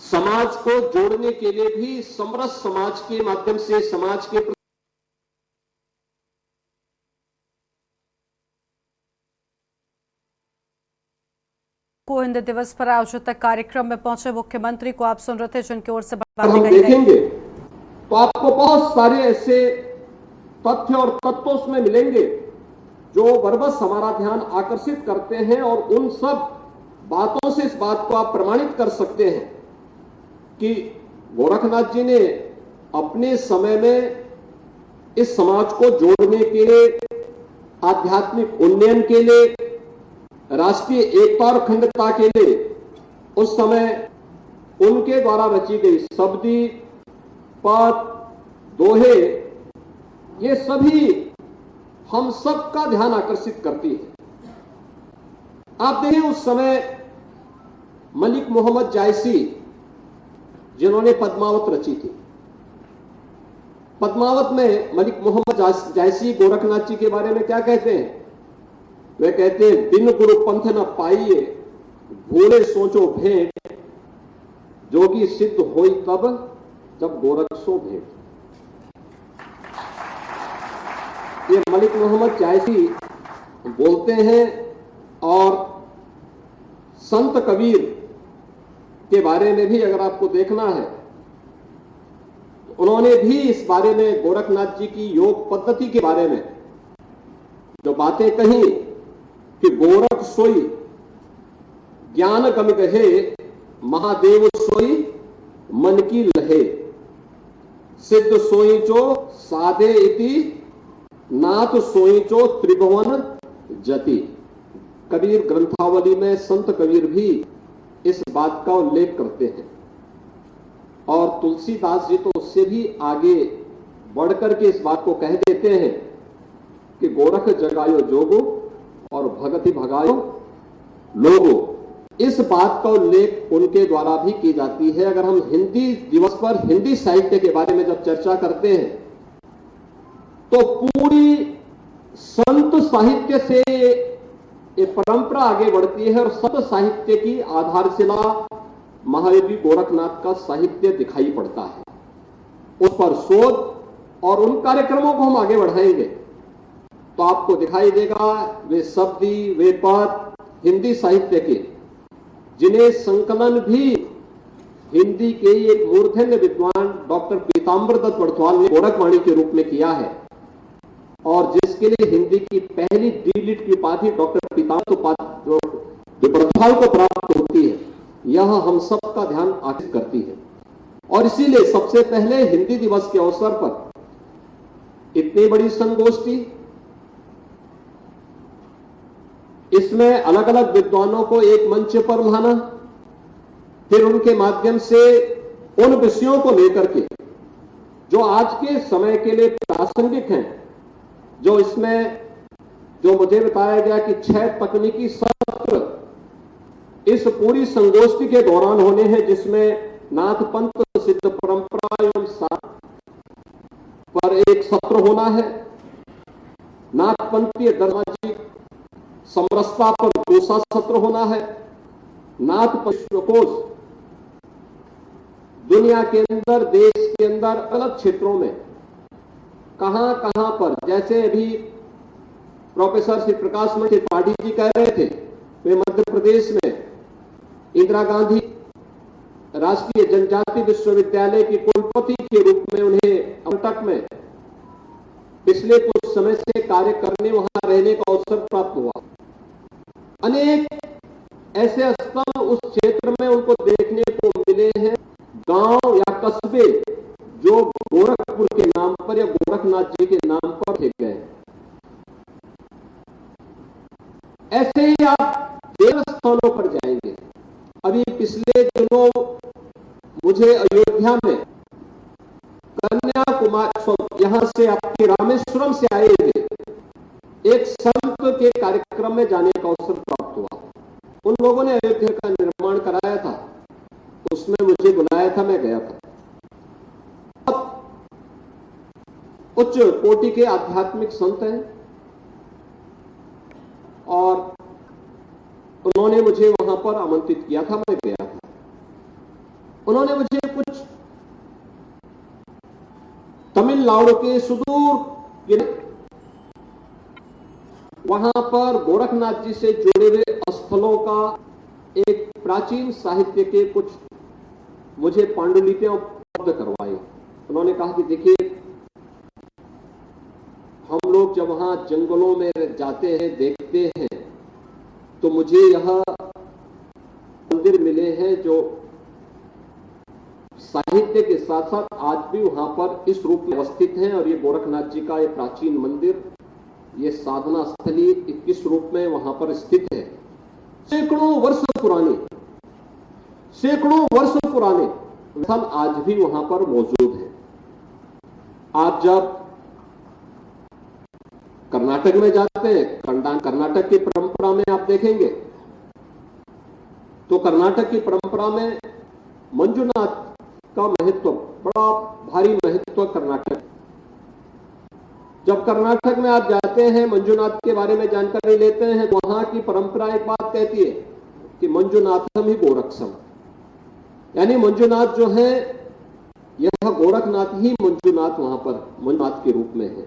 समाज को जोड़ने के लिए भी समरस समाज के माध्यम से समाज के को हिंदी दिवस पर आयोजित कार्यक्रम में पहुंचे मुख्यमंत्री को आप सुन रहे थे, जिनकी ओर से हम देखेंगे तो आपको बहुत सारे ऐसे तथ्य और तत्व उसमें मिलेंगे जो बरबस हमारा ध्यान आकर्षित करते हैं, और उन सब बातों से इस बात को आप प्रमाणित कर सकते हैं कि गोरखनाथ जी ने अपने समय में इस समाज को जोड़ने के लिए, आध्यात्मिक उन्नयन के लिए, राष्ट्रीय एकता और अखंडता के लिए उस समय उनके द्वारा रची गई शब्दी, पद, दोहे, ये सभी हम सबका ध्यान आकर्षित करती है। आप देखें उस समय मलिक मोहम्मद जायसी, जिन्होंने पद्मावत रची थी, पद्मावत में मलिक मोहम्मद जायसी गोरखनाथ जी के बारे में क्या कहते हैं? वे कहते हैं, बिन गुरु पंथ न पाइए, भूले सोचो भेंट, जोगी सिद्ध होई तब जब गोरख सो भेंट। ये मलिक मोहम्मद जायसी बोलते हैं। और संत कबीर के बारे में भी अगर आपको देखना है, तो उन्होंने भी इस बारे में, गोरखनाथ जी की योग पद्धति के बारे में जो बातें कही कि गोरख सोई ज्ञान गम गहे, महादेव सोई मन की लहे, सिद्ध सोई जो साधे इति, नाथ सोई जो त्रिभुवन जति। कबीर ग्रंथावली में संत कबीर भी इस बात का उल्लेख करते हैं और तुलसीदास जी तो उससे भी आगे बढ़कर के इस बात को कह देते हैं कि गोरख जगायो जोगो और भगति भगायो लोगो। इस बात का उल्लेख उनके द्वारा भी की जाती है। अगर हम हिंदी दिवस पर हिंदी साहित्य के बारे में जब चर्चा करते हैं तो पूरी संत साहित्य से ये परंपरा आगे बढ़ती है और संत साहित्य की आधारशिला महायोगी गोरखनाथ का साहित्य दिखाई पड़ता है। उस पर शोध और उन कार्यक्रमों को हम आगे बढ़ाएंगे तो आपको दिखाई देगा वे शब्दी, वे पद हिंदी साहित्य के, जिन्हें संकलन भी हिंदी के एक मूर्धन्य विद्वान डॉक्टर पीताम्बर दत्त बड़थवाल ने गोरखवाणी के रूप में किया है और जिसके लिए हिंदी की पहली डी.लिट की उपाधि डॉक्टर पीताम्बर बड़थवाल को प्राप्त होती है। यह हम सब का ध्यान आकर्षित करती है और इसीलिए सबसे पहले हिंदी दिवस के अवसर पर इतनी बड़ी संगोष्ठी, इसमें अलग अलग विद्वानों को एक मंच पर लाना, फिर उनके माध्यम से उन विषयों को लेकर के जो आज के समय के लिए प्रासंगिक हैं, जो इसमें जो मुझे बताया गया कि 6 तकनीकी सत्र इस पूरी संगोष्ठी के दौरान होने हैं, जिसमें नाथ पंथ सिद्ध परंपरा एवं पर एक सत्र होना है, नाथ पंथीय सामाजिक समरसता पर दूसरा सत्र होना है, नाथ विश्वकोश दुनिया के अंदर, देश के अंदर अलग क्षेत्रों में कहां कहां पर, जैसे अभी प्रोफेसर श्री प्रकाश मणि त्रिपाठी जी कह रहे थे, वे मध्य प्रदेश में इंदिरा गांधी राष्ट्रीय जनजाति विश्वविद्यालय की कुलपति के रूप में उन्हें कर्नाटक में पिछले कुछ समय से कार्य करने, वहां रहने का अवसर प्राप्त हुआ। अनेक ऐसे स्थल उस क्षेत्र में उनको देखने को मिले हैं, गांव या कस्बे जो गोरखपुर के नाम पर या गोरखनाथ जी के नाम पर रखे गए। ऐसे ही आप देव स्थानों पर जाएंगे। अभी पिछले दिनों मुझे अयोध्या में कन्याकुमारी, यहां से आपके रामेश्वरम से आए हुए एक संत के कार्यक्रम में जाने का अवसर प्राप्त हुआ। उन लोगों ने अयोध्या का निर्माण कराया था, उसमें मुझे बुलाया था, मैं गया था। उच्च कोटि के आध्यात्मिक संत हैं और उन्होंने मुझे वहां पर आमंत्रित किया था, मैं गया था। उन्होंने मुझे कुछ तमिलनाडु के सुदूर वहां पर गोरखनाथ जी से जुड़े हुए स्थलों का एक प्राचीन साहित्य के कुछ मुझे पांडुलिपियां उपलब्ध करवाई। उन्होंने कहा कि देखिए, हम लोग जब वहां जंगलों में जाते हैं, देखते हैं, तो मुझे यह मंदिर मिले हैं जो साहित्य के साथ साथ आज भी वहां पर इस रूप में अवस्थित हैं और ये गोरखनाथ जी का ये प्राचीन मंदिर, ये साधना स्थली किस रूप में वहां पर स्थित है। सैकड़ों वर्ष पुराने स्थल आज भी वहां पर मौजूद है। आप जब कर्नाटक में जाते हैं, कर्नाटक की परंपरा में आप देखेंगे तो कर्नाटक की परंपरा में मंजुनाथ का महत्व, बड़ा भारी महत्व कर्नाटक। जब कर्नाटक में आप जाते हैं, मंजुनाथ के बारे में जानकारी लेते हैं, तो वहां की परंपरा एक बात कहती है कि मंजुनाथम ही गोरक्षम, यानी मंजुनाथ जो है, यह गोरखनाथ ही मंजुनाथ वहां पर मंजुनाथ के रूप में है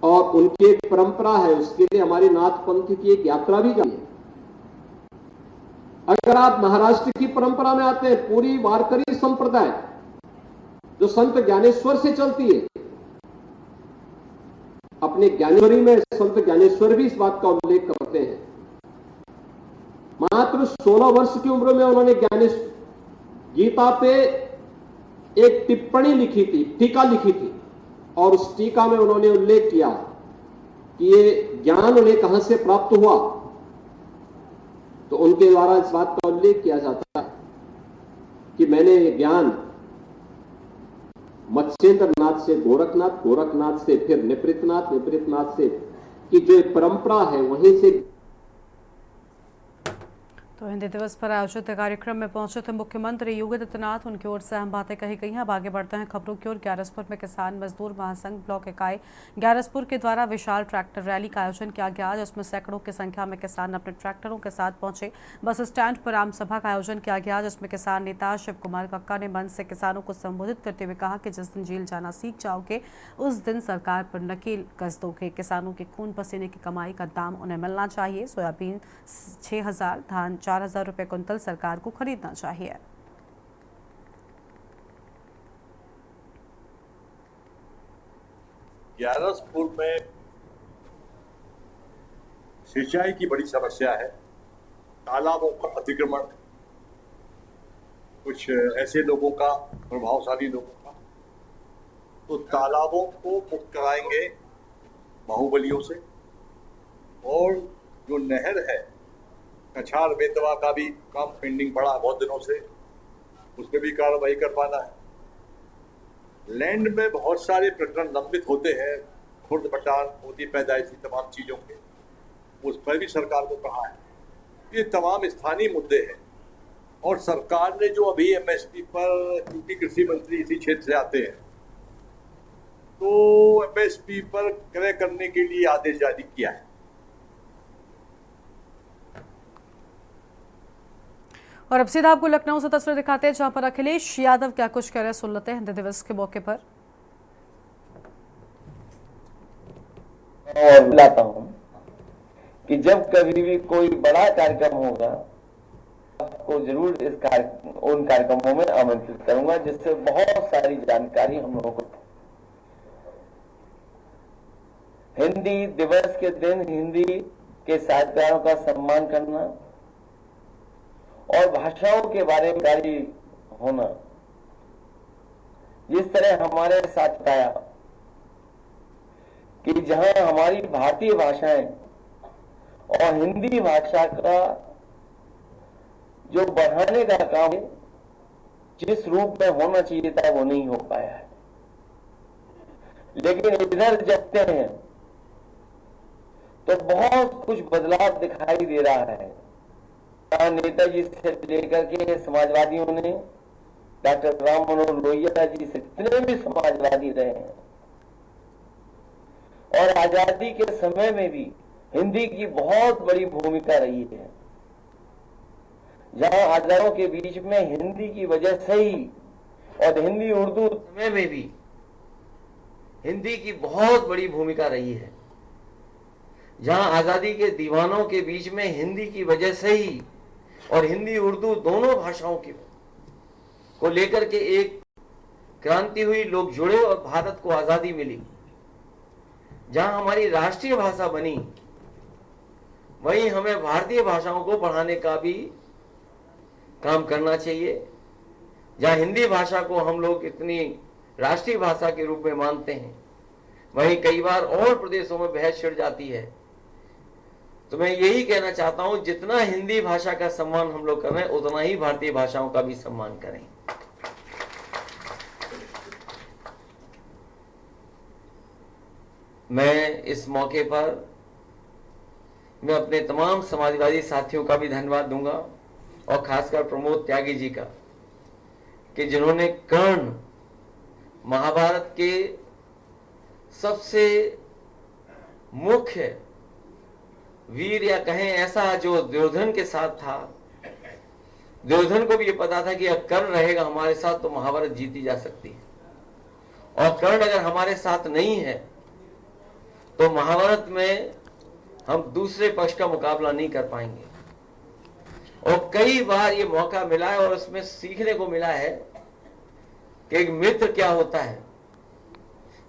और उनकी एक परंपरा है। उसके लिए हमारी नाथ पंथ की एक यात्रा भी जाती है। अगर आप महाराष्ट्र की परंपरा में आते हैं, पूरी वारकरी संप्रदाय जो संत ज्ञानेश्वर से चलती है, अपने ज्ञानेश्वरी में संत ज्ञानेश्वर भी इस बात का उल्लेख करते हैं मात्र 16 वर्ष की उम्र में उन्होंने गीता पे एक टिप्पणी लिखी थी, टीका लिखी थी, और उस टीका में उन्होंने उल्लेख किया कि ये ज्ञान उन्हें कहां से प्राप्त हुआ। तो उनके द्वारा इस बात का उल्लेख किया जाता है कि मैंने ये ज्ञान मत्स्येंद्र नाथ से गोरखनाथ, गोरखनाथ से फिर निपृतनाथ, निपृतनाथ से की जो एक परंपरा है वहीं से। तो हिंदी दिवस पर आयोजित कार्यक्रम में पहुंचे थे मुख्यमंत्री योगी आदित्यनाथ। उनकी ओर से अहम बातें कही गई हैं। अब आगे बढ़ते हैं खबरों की ओर। ग्यारसपुर में किसान मजदूर महासंघ ब्लॉक इकाई ग्यारसपुर के द्वारा विशाल ट्रैक्टर रैली का आयोजन किया गया, जिसमें सैकड़ों की संख्या में किसान अपने ट्रैक्टरों के साथ पहुंचे। बस स्टैंड पर आम सभा का आयोजन किया गया, जिसमें किसान नेता शिव कुमार कक्का ने मंच से किसानों को संबोधित करते हुए कहा कि जिस दिन जेल जाना सीख जाओगे उस दिन सरकार पर नकेल कस दोगे। किसानों के खून पसीने की कमाई का दाम उन्हें मिलना चाहिए। सोयाबीन 6,000, धान 4,000 रुपए कुंतल सरकार को खरीदना चाहिए। ग्यारसपुर में सिंचाई की बड़ी समस्या है, तालाबों का अतिक्रमण, कुछ ऐसे लोगों का, प्रभावशाली लोगों का, तो तालाबों को मुक्त कराएंगे बाहुबलियों से। और जो नहर है कछार बेतवा का भी काम पेंडिंग पड़ा बहुत दिनों से, उस पर भी कार्रवाई करवाना है। लैंड में बहुत सारे प्रकरण लंबित होते हैं, खुर्द बटान, मोदी पैदाइशी तमाम चीजों के, उस पर भी सरकार को कहा है। ये तमाम स्थानीय मुद्दे हैं। और सरकार ने जो अभी एमएसपी पर, क्योंकि कृषि मंत्री इसी क्षेत्र से आते हैं, तो एमएसपी पर क्रय करने के लिए आदेश जारी किया है। और अब सीधा आपको लखनऊ से तस्वीर दिखाते हैं, जहां पर अखिलेश यादव क्या कुछ कह रहे हैं, सुन लेते हैं हिंदी दिवस के मौके पर। और बुलाता हूं कि जब कभी भी कोई बड़ा कार्यक्रम होगा आपको जरूर उन कार्यक्रमों में आमंत्रित करूंगा, जिससे बहुत सारी जानकारी हम लोगों को। हिंदी दिवस के दिन हिंदी के साहित्यकारों का सम्मान करना और भाषाओं के बारे में जानकारी होना, जिस तरह हमारे साथ बताया कि जहां हमारी भारतीय भाषाएं और हिंदी भाषा का जो बढ़ाने का काम जिस रूप में होना चाहिए था वो नहीं हो पाया है। लेकिन इधर जबते हैं तो बहुत कुछ बदलाव दिखाई दे रहा है। नेताजी से लेकर के समाजवादियों ने, डॉक्टर राम मनोहर लोहिया जी से, जितने भी समाजवादी रहे हैं, और आजादी के समय में भी हिंदी की बहुत बड़ी भूमिका रही है। जहां आजादों के बीच में हिंदी की वजह से ही, और हिंदी उर्दू समय में भी हिंदी की बहुत बड़ी भूमिका रही है। जहां आजादी के दीवानों के बीच में हिंदी की वजह से ही और हिंदी उर्दू दोनों भाषाओं को लेकर के एक क्रांति हुई, लोग जुड़े और भारत को आजादी मिली। जहां हमारी राष्ट्रीय भाषा बनी, वहीं हमें भारतीय भाषाओं को बढ़ाने का भी काम करना चाहिए। जहां हिंदी भाषा को हम लोग इतनी राष्ट्रीय भाषा के रूप में मानते हैं, वहीं कई बार और प्रदेशों में बहस छिड़ जाती है। तो मैं यही कहना चाहता हूं, जितना हिंदी भाषा का सम्मान हम लोग कर रहे हैं, उतना ही भारतीय भाषाओं का भी सम्मान करें। मैं इस मौके पर मैं अपने तमाम समाजवादी साथियों का भी धन्यवाद दूंगा, और खासकर प्रमोद त्यागी जी का, कि जिन्होंने कर्ण महाभारत के सबसे मुख्य वीर, या कहें ऐसा, जो दुर्योधन के साथ था। दुर्योधन को भी ये पता था कि अगर कर्ण रहेगा हमारे साथ तो महाभारत जीती जा सकती है, और कर्ण अगर हमारे साथ नहीं है तो महाभारत में हम दूसरे पक्ष का मुकाबला नहीं कर पाएंगे। और कई बार ये मौका मिला है और उसमें सीखने को मिला है कि एक मित्र क्या होता है।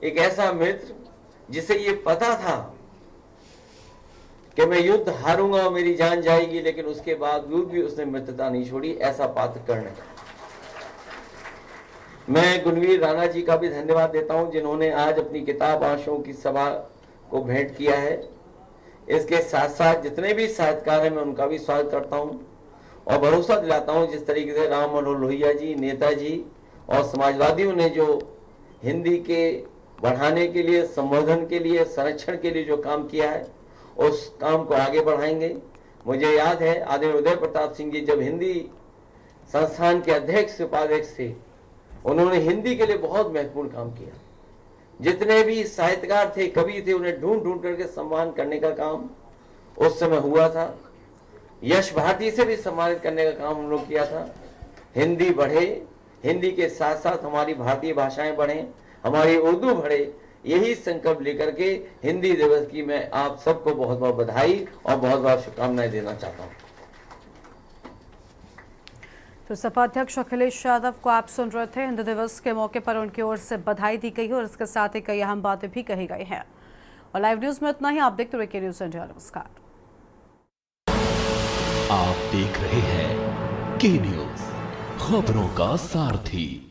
एक ऐसा मित्र जिसे ये पता था कि मैं युद्ध हारूंगा और मेरी जान जाएगी, लेकिन उसके बावजूद भी उसने मित्रता नहीं छोड़ी। ऐसा पात्र कर्ण है। मैं गुणवीर राणा जी का भी धन्यवाद देता हूं, जिन्होंने आज अपनी किताब आंसुओं की सभा को भेंट किया है। इसके साथ साथ जितने भी साहित्यकार हैं, मैं उनका भी स्वागत करता हूं और भरोसा दिलाता हूं, जिस तरीके से राम मनोहर लोहिया जी, नेताजी और समाजवादियों ने जो हिंदी के बढ़ाने के लिए, संवर्धन के लिए, संरक्षण के लिए जो काम किया है, उस काम को आगे बढ़ाएंगे। मुझे याद है आदरणीय उदय प्रताप सिंह जी जब हिंदी संस्थान के अध्यक्ष उपाध्यक्ष थे, उन्होंने हिंदी के लिए बहुत महत्वपूर्ण काम किया। जितने भी साहित्यकार थे, कवि थे, उन्हें ढूंढ ढूंढ करके सम्मान करने का काम उस समय हुआ था। यश भारती से भी सम्मानित करने का काम हम लोग किया था। हिंदी बढ़े, हिंदी के साथ साथ हमारी भारतीय भाषाएं बढ़े, हमारी उर्दू बढ़े, यही संकल्प लेकर के हिंदी दिवस की मैं आप सबको बहुत बहुत बधाई और बहुत बहुत शुभकामनाएं देना चाहता हूँ। तो सपा अध्यक्ष अखिलेश यादव को आप सुन रहे थे। हिंदी दिवस के मौके पर उनकी ओर से बधाई दी गई और इसके साथ ही कई अहम बातें भी कही गई हैं। और लाइव न्यूज में इतना ही। आप देखते रहिए न्यूज़ इंडिया। नमस्कार। आप देख रहे हैं के न्यूज़, खबरों का सारथी।